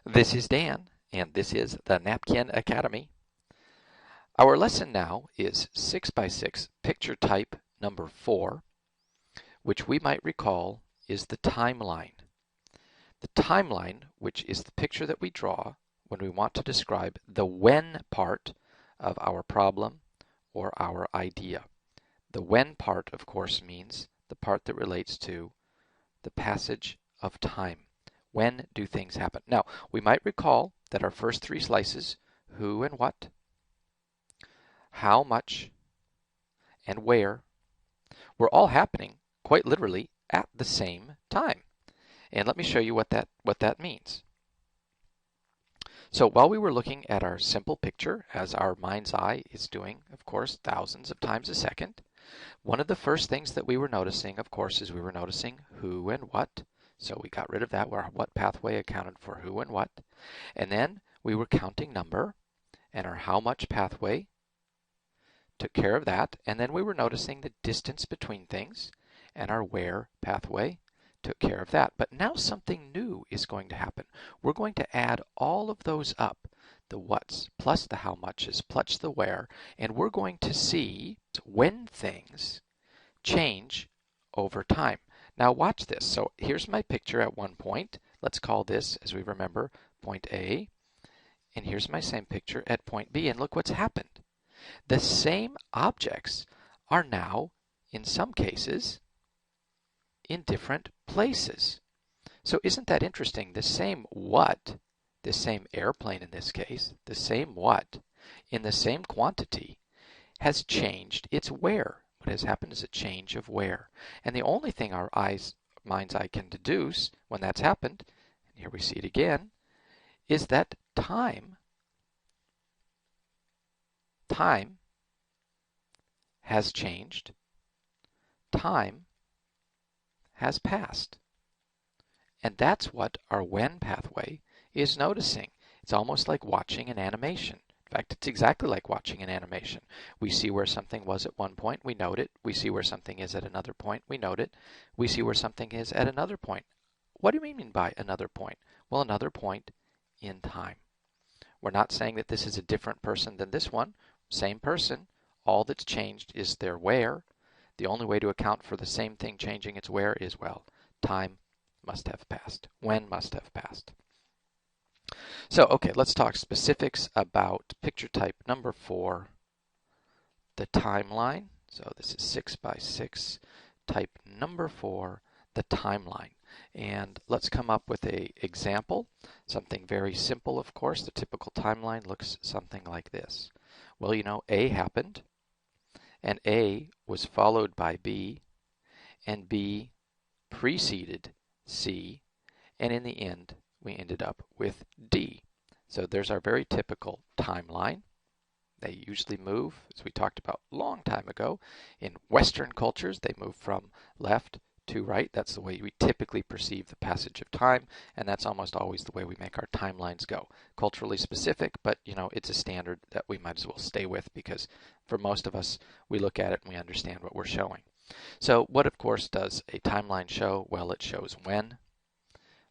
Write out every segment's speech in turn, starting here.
This is Dan, and this is the Napkin Academy. Our lesson now is 6x6 picture type number 4, which we might recall is the timeline. The timeline, which is the picture that we draw when we want to describe the when part of our problem or our idea. The when part, of course, means the part that relates to the passage of time. When do things happen? Now, we might recall that our first three slices, who and what, how much, and where, were all happening quite literally at the same time. And let me show you what that means. So while we were looking at our simple picture, as our mind's eye is doing, of course, thousands of times a second, one of the first things that we were noticing, of course, is we were noticing who and what. So we got rid of that, where what pathway accounted for who and what. And then we were counting number, and our how much pathway took care of that. And then we were noticing the distance between things, and our where pathway took care of that. But now something new is going to happen. We're going to add all of those up, the what's plus the how much's plus the where, and we're going to see when things change over time. Now watch this. So here's my picture at one point. Let's call this, as we remember, point A. And here's my same picture at point B. And look what's happened. The same objects are now, in some cases, in different places. So isn't that interesting? The same what, the same airplane in this case, the same what, in the same quantity, has changed its where. What has happened is a change of where. And the only thing our mind's eye can deduce when that's happened, and here we see it again, is that time has changed. Time has passed. And that's what our when pathway is noticing. It's almost like watching an animation. In fact, it's exactly like watching an animation. We see where something was at one point, we note it. We see where something is at another point, we note it. We see where something is at another point. What do we mean by another point? Well, another point in time. We're not saying that this is a different person than this one. Same person. All that's changed is their where. The only way to account for the same thing changing its where is, well, time must have passed. When must have passed. So, okay, let's talk specifics about picture type number 4, the timeline. So this is 6x6, type number 4, the timeline. And let's come up with an example, something very simple, of course. The typical timeline looks something like this. Well, you know, A happened, and A was followed by B, and B preceded C, and in the end, we ended up with D. So there's our very typical timeline. They usually move, as we talked about a long time ago. In Western cultures, they move from left to right. That's the way we typically perceive the passage of time, and that's almost always the way we make our timelines go. Culturally specific, but you know, it's a standard that we might as well stay with, because for most of us, we look at it and we understand what we're showing. So what, of course, does a timeline show? Well, it shows when.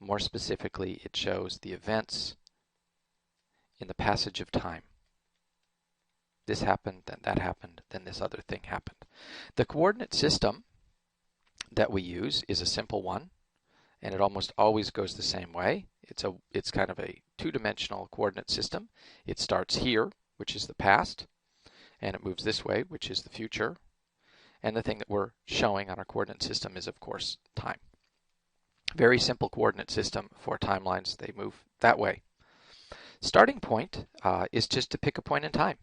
More specifically, it shows the events in the passage of time. This happened, then that happened, then this other thing happened. The coordinate system that we use is a simple one, and it almost always goes the same way. It's kind of a two-dimensional coordinate system. It starts here, which is the past, and it moves this way, which is the future. And the thing that we're showing on our coordinate system is, of course, time. Very simple coordinate system for timelines. They move that way. Starting point is just to pick a point in time.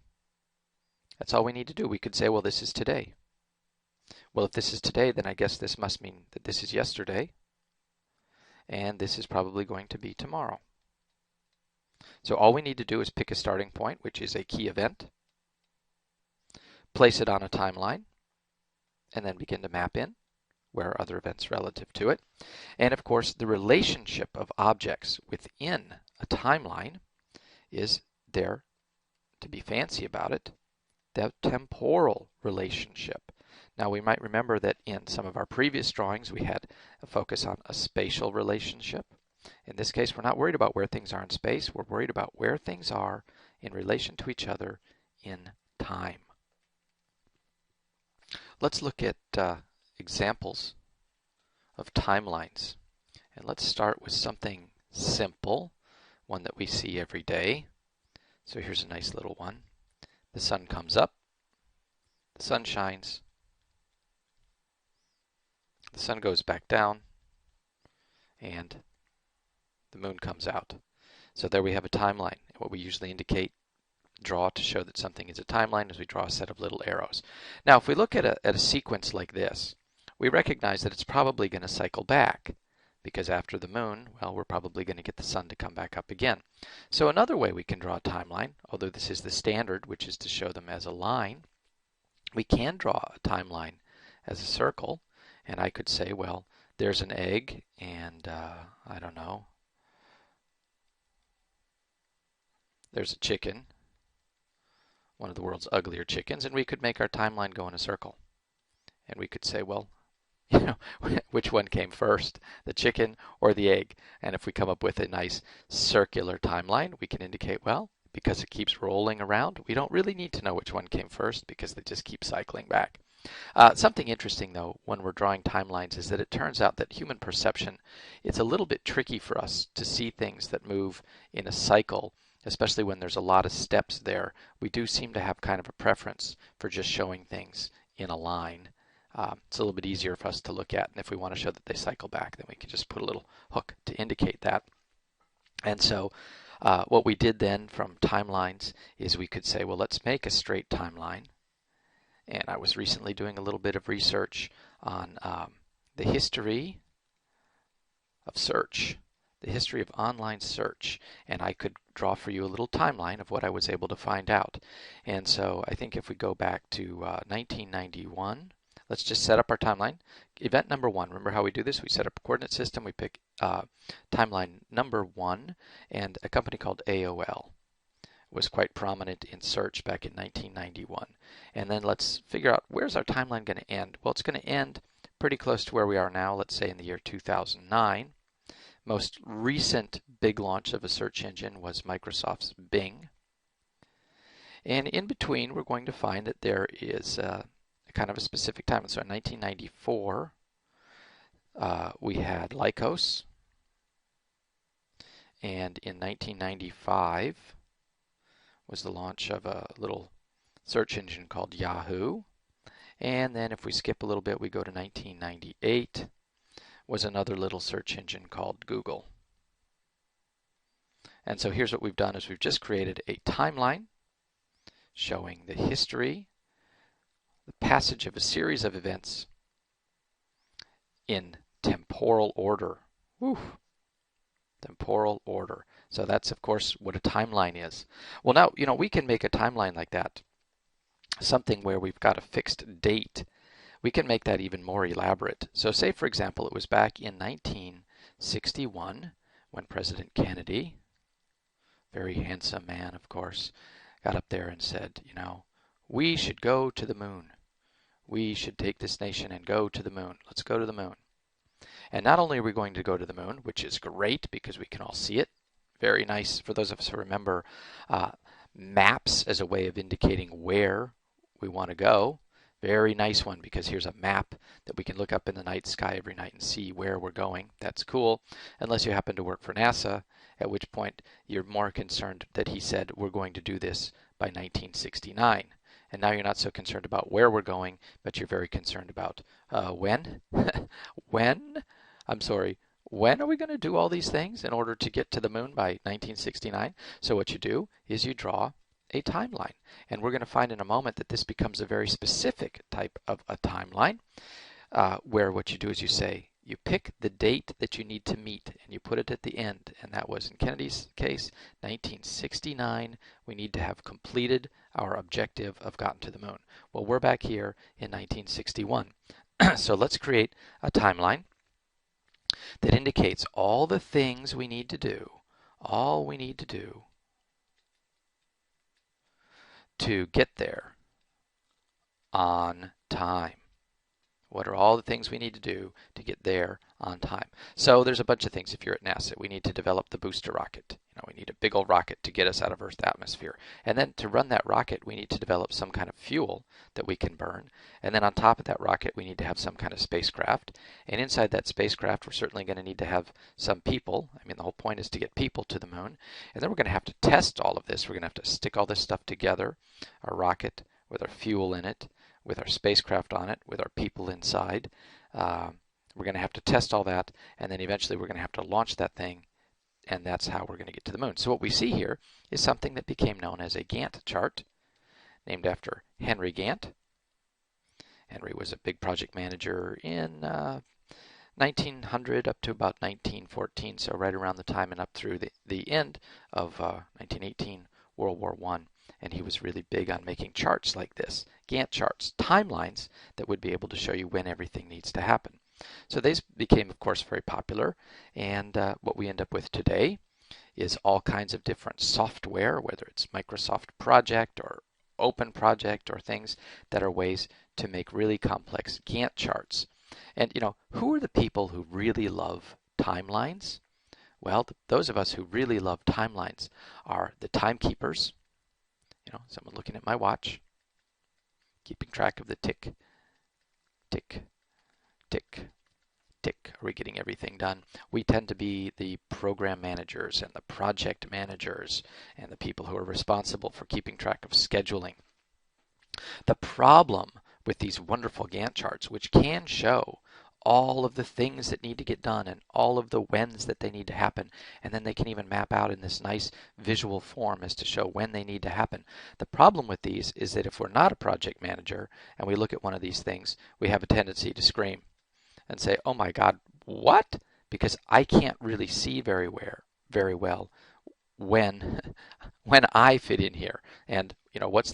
That's all we need to do. We could say, well, this is today. Well, if this is today, then I guess this must mean that this is yesterday, and this is probably going to be tomorrow. So all we need to do is pick a starting point, which is a key event, place it on a timeline, and then begin to map in where are other events relative to it. And of course, the relationship of objects within a timeline is there, to be fancy about it, the temporal relationship. Now we might remember that in some of our previous drawings we had a focus on a spatial relationship. In this case, we're not worried about where things are in space. We're worried about where things are in relation to each other in time. Let's look at examples of timelines. And let's start with something simple, one that we see every day. So here's a nice little one. The sun comes up, the sun shines, the sun goes back down, and the moon comes out. So there we have a timeline. What we usually draw to show that something is a timeline is we draw a set of little arrows. Now if we look at a sequence like this, we recognize that it's probably going to cycle back, because after the moon, well, we're probably going to get the sun to come back up again. So another way we can draw a timeline, although this is the standard, which is to show them as a line, we can draw a timeline as a circle, and I could say, well, there's an egg, and I don't know, there's a chicken, one of the world's uglier chickens, and we could make our timeline go in a circle. And we could say, well, you know, which one came first, the chicken or the egg? And if we come up with a nice circular timeline, we can indicate, well, because it keeps rolling around, we don't really need to know which one came first because they just keep cycling back. Something interesting, though, when we're drawing timelines is that it turns out that human perception, it's a little bit tricky for us to see things that move in a cycle, especially when there's a lot of steps there. We do seem to have kind of a preference for just showing things in a line. It's a little bit easier for us to look at, and if we want to show that they cycle back, then we can just put a little hook to indicate that. And so what we did then from timelines is we could say, well, let's make a straight timeline. And I was recently doing a little bit of research on the history of search, the history of online search, and I could draw for you a little timeline of what I was able to find out. And so I think if we go back to 1991, let's just set up our timeline. Event number 1, remember how we do this? We set up a coordinate system, we pick timeline number 1, and a company called AOL was quite prominent in search back in 1991. And then let's figure out, where's our timeline going to end? Well, it's going to end pretty close to where we are now, let's say in the year 2009. Most recent big launch of a search engine was Microsoft's Bing. And in between, we're going to find that there is kind of a specific time. So in 1994, we had Lycos. And in 1995 was the launch of a little search engine called Yahoo. And then if we skip a little bit, we go to 1998, was another little search engine called Google. And so here's what we've done is we've just created a timeline showing the history, the passage of a series of events in temporal order. Whew. Temporal order. So that's, of course, what a timeline is. Well, now, you know, we can make a timeline like that, something where we've got a fixed date. We can make that even more elaborate. So say, for example, it was back in 1961 when President Kennedy, very handsome man, of course, got up there and said, you know, we should go to the moon. We should take this nation and go to the moon. Let's go to the moon. And not only are we going to go to the moon, which is great because we can all see it, very nice for those of us who remember maps as a way of indicating where we want to go. Very nice one, because here's a map that we can look up in the night sky every night and see where we're going. That's cool, unless you happen to work for NASA, at which point you're more concerned that he said we're going to do this by 1969. And now you're not so concerned about where we're going, but you're very concerned about when? When are we going to do all these things in order to get to the moon by 1969? So what you do is you draw a timeline. And we're going to find in a moment that this becomes a very specific type of a timeline, where what you do is you say, you pick the date that you need to meet and you put it at the end. And that was, in Kennedy's case, 1969. We need to have completed our objective of gotten to the moon. Well, we're back here in 1961. So let's create a timeline that indicates all the things we need to do, all we need to do to get there on time. What are all the things we need to do to get there on time? So there's a bunch of things if you're at NASA. We need to develop the booster rocket. We need a big old rocket to get us out of Earth's atmosphere. And then to run that rocket, we need to develop some kind of fuel that we can burn. And then on top of that rocket, we need to have some kind of spacecraft. And inside that spacecraft, we're certainly going to need to have some people. I mean, the whole point is to get people to the moon. And then we're going to have to test all of this. We're going to have to stick all this stuff together, our rocket with our fuel in it, with our spacecraft on it, with our people inside. We're going to have to test all that, and then eventually we're going to have to launch that thing, and that's how we're going to get to the moon. So what we see here is something that became known as a Gantt chart, named after Henry Gantt. Henry was a big project manager in 1900 up to about 1914, so right around the time and up through the end of 1918, World War I. And he was really big on making charts like this, Gantt charts, timelines that would be able to show you when everything needs to happen. So these became, of course, very popular, and what we end up with today is all kinds of different software, whether it's Microsoft Project or Open Project or things that are ways to make really complex Gantt charts. And who are the people who really love timelines? Well, those of us who really love timelines are the timekeepers. Someone looking at my watch, keeping track of the tick, tick, tick, tick. Are we getting everything done? We tend to be the program managers and the project managers and the people who are responsible for keeping track of scheduling. The problem with these wonderful Gantt charts, which can show all of the things that need to get done and all of the whens that they need to happen, and then they can even map out in this nice visual form as to show when they need to happen. The problem with these is that if we're not a project manager and we look at one of these things, we have a tendency to scream and say, oh my God, what? Because I can't really see very well when I fit in here, and what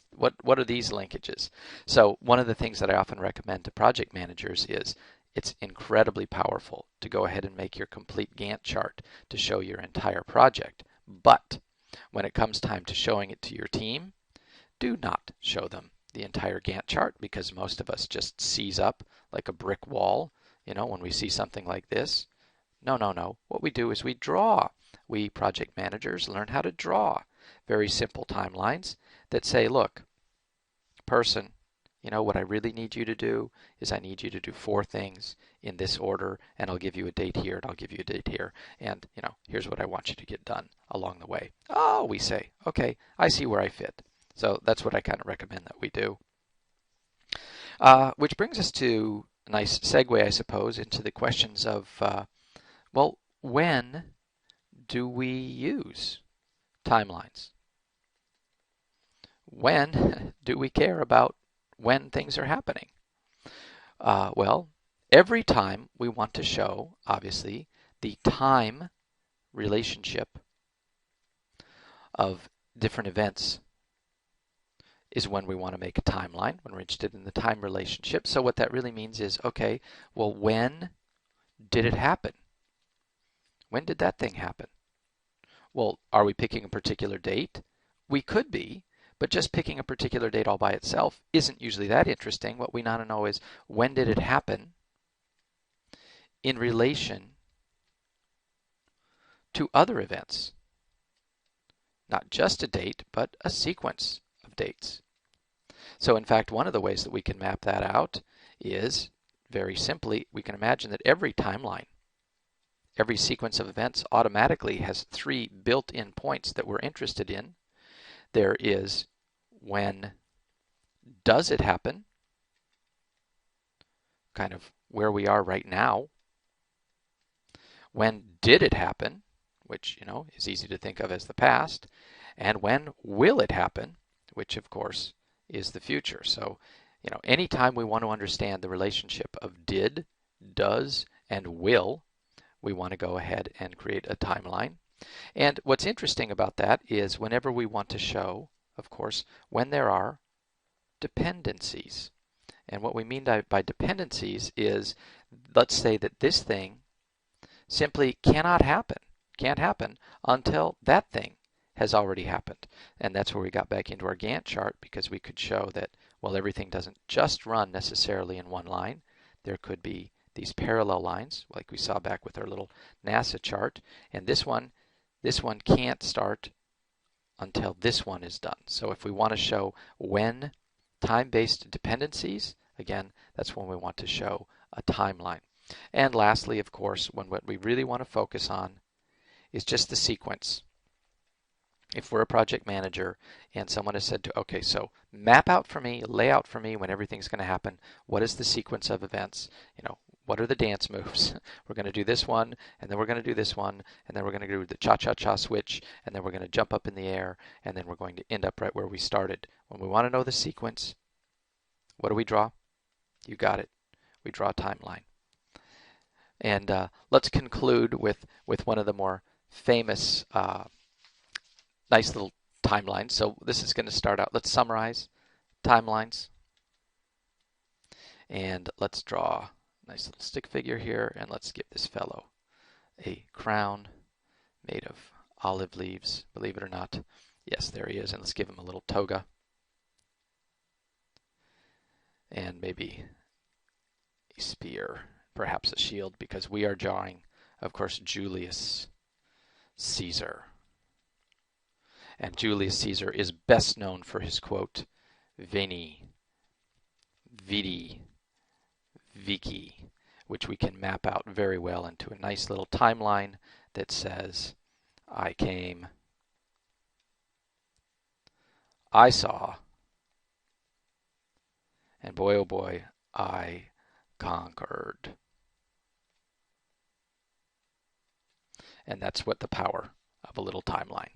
are these linkages? So one of the things that I often recommend to project managers is it's incredibly powerful to go ahead and make your complete Gantt chart to show your entire project. But when it comes time to showing it to your team, do not show them the entire Gantt chart, because most of us just seize up like a brick wall, when we see something like this. No. What we do is we draw. We project managers learn how to draw very simple timelines that say, look, person, what I really need you to do is I need you to do 4 things in this order, and I'll give you a date here, and I'll give you a date here, and here's what I want you to get done along the way. Oh, we say, okay, I see where I fit. So that's what I kind of recommend that we do. Which brings us to a nice segue, I suppose, into the questions of, well, when do we use timelines? When do we care about when things are happening? Well, every time we want to show, obviously, the time relationship of different events is when we want to make a timeline, when we're interested in the time relationship. So what that really means is, okay, well, when did it happen? When did that thing happen? Well, are we picking a particular date? We could be. But just picking a particular date all by itself isn't usually that interesting. What we want to know is, when did it happen in relation to other events? Not just a date, but a sequence of dates. So in fact, one of the ways that we can map that out is, very simply, we can imagine that every timeline, every sequence of events automatically has 3 built-in points that we're interested in. There is, when does it happen? Kind of where we are right now. When did it happen? Which, is easy to think of as the past. And when will it happen? Which, of course, is the future. So, anytime we want to understand the relationship of did, does, and will, we want to go ahead and create a timeline. And what's interesting about that is whenever we want to show, of course, when there are dependencies. And what we mean by dependencies is, let's say that this thing simply can't happen until that thing has already happened. And that's where we got back into our Gantt chart, because we could show that, well, everything doesn't just run necessarily in one line. There could be these parallel lines, like we saw back with our little NASA chart. And this one can't start until this one is done. So if we want to show when time-based dependencies, again, that's when we want to show a timeline. And lastly, of course, when what we really want to focus on is just the sequence. If we're a project manager and someone has said to, okay, so map out for me, lay out for me when everything's going to happen. What is the sequence of events? What are the dance moves? We're going to do this one, and then we're going to do this one, and then we're going to do the cha-cha-cha switch, and then we're going to jump up in the air, and then we're going to end up right where we started. When we want to know the sequence, what do we draw? You got it. We draw a timeline. And let's conclude with one of the more famous nice little timelines. So this is going to start out. Let's summarize timelines. And let's draw a nice little stick figure here. And let's give this fellow a crown made of olive leaves, believe it or not. Yes, there he is. And let's give him a little toga. And maybe a spear, perhaps a shield, because we are drawing, of course, Julius Caesar. And Julius Caesar is best known for his quote, Veni, Vidi, Vici, which we can map out very well into a nice little timeline that says, I came, I saw, and boy oh boy, I conquered. And that's what the power of a little timeline.